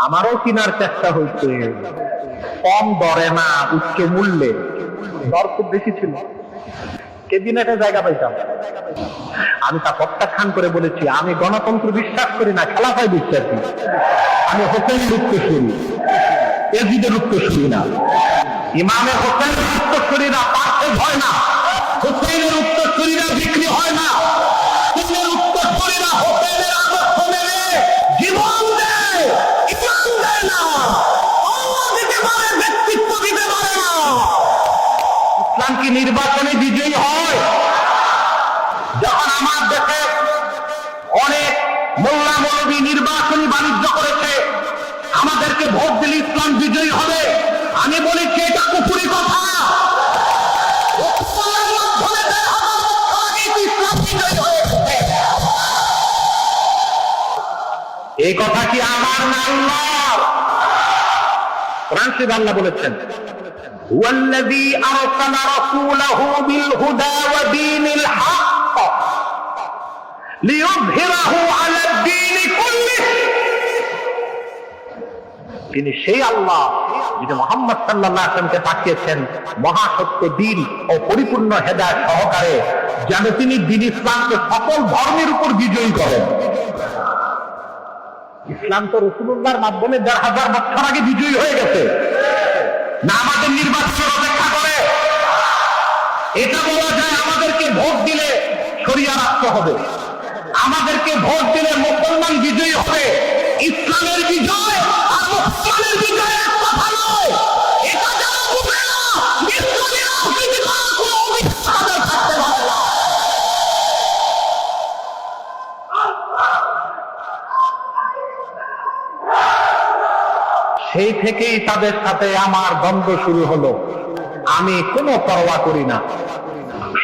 আমারও কেনার চেষ্টা হয়েছে, কম দরে না, উচ্চ মূল্যে। দর খুব বেশি ছিল, ক্যাবিনেটে জায়গা পাইতাম। আমি তা প্রত্যাখ্যান করে বলেছি, আমি গণতন্ত্র বিশ্বাস করি না, খেলাফায় বিশ্বাসী। আমি হোসেনের উত্তরসূরি, এজিদের উত্তরসূরি না, ইমামে হোসেনের উত্তরসূরিরা পার্থে হয় না, হোসেনের উত্তরসূরিরা বিক্রি হয় না, হোসেনের উত্তরসূরিরা হোসেনের আদর্শ মেনে জীবন দেয়, ইমান দেয় না, আল্লাহ দিতে পারে, ব্যক্তিত্ব দিতে পারে না। ইসলাম কি নির্বাচনে বিজয়ী হয়? যখন আমার দেশে অনেক মোল্লা মৌলবী নির্বাচনী বাণিজ্য করেছে, আমাদেরকে ভোট দিলে ইসলাম বিজয়ী হবে, আমি বলেছি এটা কুফরি কথা। এই কথা কি আমার না আল্লাহর? কোরআন শরীফে আল্লাহ বলেছেন, ওয়াল্লাযী আরসালা রাসূলাহু বিল হুদা ওয়া দীনিল হক লিইয়ুযহিরাহু আলা দ্বীনি কুল্লিহি। তিনি সেই আল্লাহ যিনি মুহাম্মদ সাল্লাল্লাহু আলাইহি ওয়াসাল্লামকে পাঠিয়েছেন মহাসত্য দ্বীন ও পরিপূর্ণ হেদায়েত সহকারে, যেন তিনি দ্বীন ইসলামকে সকল ধর্মের উপর বিজয়ী করেন। ইসলাম তো রাসূলুল্লাহর মাধ্যমে ১৫০০ বছর আগে বিজয়ী হয়ে গেছে, না আমাদের নির্বাচনের অপেক্ষা করে? এটা বলা যায় আমাদেরকে ভোট দিলে শরিয়া রাষ্ট্র হবে, আমাদেরকে ভোট দিলে মুসলমান বিজয়ী হবে। ইসলামের বিজয় আর মুসলমানের বিজয় এক কথা নয়। এটা যারা বুঝে না, ইসলামের রাজনীতি করার কোনো অভিজ্ঞতা তাদের থাকতে পারে না। সেই থেকেই তাদের সাথে আমার দ্বন্দ্ব শুরু হলো। আমি কোনো পরোয়া করি না।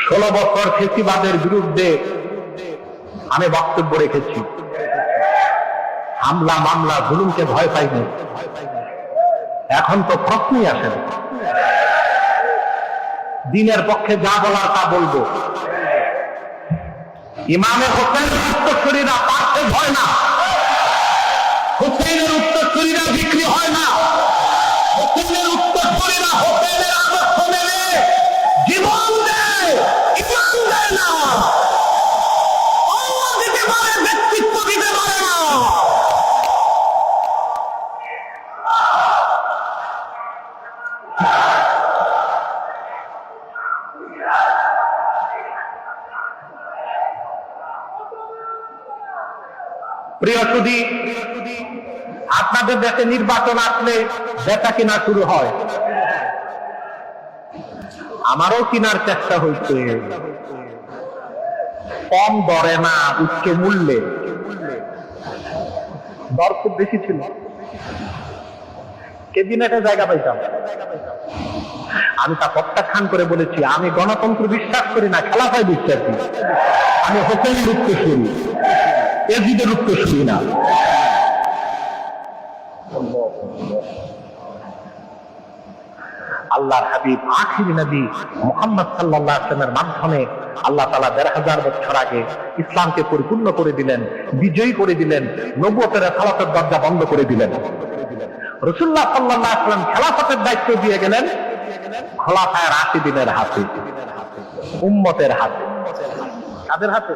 16 বছর ফেসিবাদের বিরুদ্ধে আমি বক্তব্য রেখেছি, হামলা মামলা জুলুমকে ভয় পাইনি। এখন তো প্রশ্নই আসে না। দ্বীনের পক্ষে যা বলার তা বলবো। ইমামে হোসেনের উত্তরসূরিরা পার্থে হয় না, হোসেনের উত্তরসূরিরা বিক্রি হয় না, হোসেনের উত্তরসূরিরা হোসেনের আদর্শ মেনে জীবন দেয়, ইমান দেয় না, আল্লাহ দিতে পারে, ব্যক্তিত্ব দিতে পারে না। প্রিয় সুধী, আপনাদের দেশে নির্বাচন আসলে বেচা কিনা শুরু হয়। আমারও কেনার চেষ্টা হয়েছে, কম দরে না, উচ্চ মূল্যে। দর খুব বেশি ছিল, ক্যাবিনেটে জায়গা পাইতাম। আমি তা প্রত্যাখ্যান করে বলেছি, আমি গণতন্ত্র বিশ্বাস করি না, খেলাফায় বিশ্বাসী। আমি হোসেনের উত্তরসূরি, এজিদের উত্তরসূরি না। আল্লাহর হাবিব আখিরি নবী মুহাম্মদ সাল্লাল্লাহু আলাইহি ওয়াসাল্লামের মাধ্যমে আল্লাহ তাআলা ১৫০০ বছর আগে ইসলামকে পরিপূর্ণ করে দিলেন, বিজয়ী করে দিলেন, নবুয়তের খেলাফতের দরজা বন্ধ করে দিলেন। রাসূলুল্লাহ সাল্লাল্লাহু আলাইহি ওয়াসাল্লাম খেলাফতের দায়িত্ব দিয়ে গেলেন খোলাফায়ে রাশিদিনের হাতে, উম্মতের হাতে। কাদের হাতে?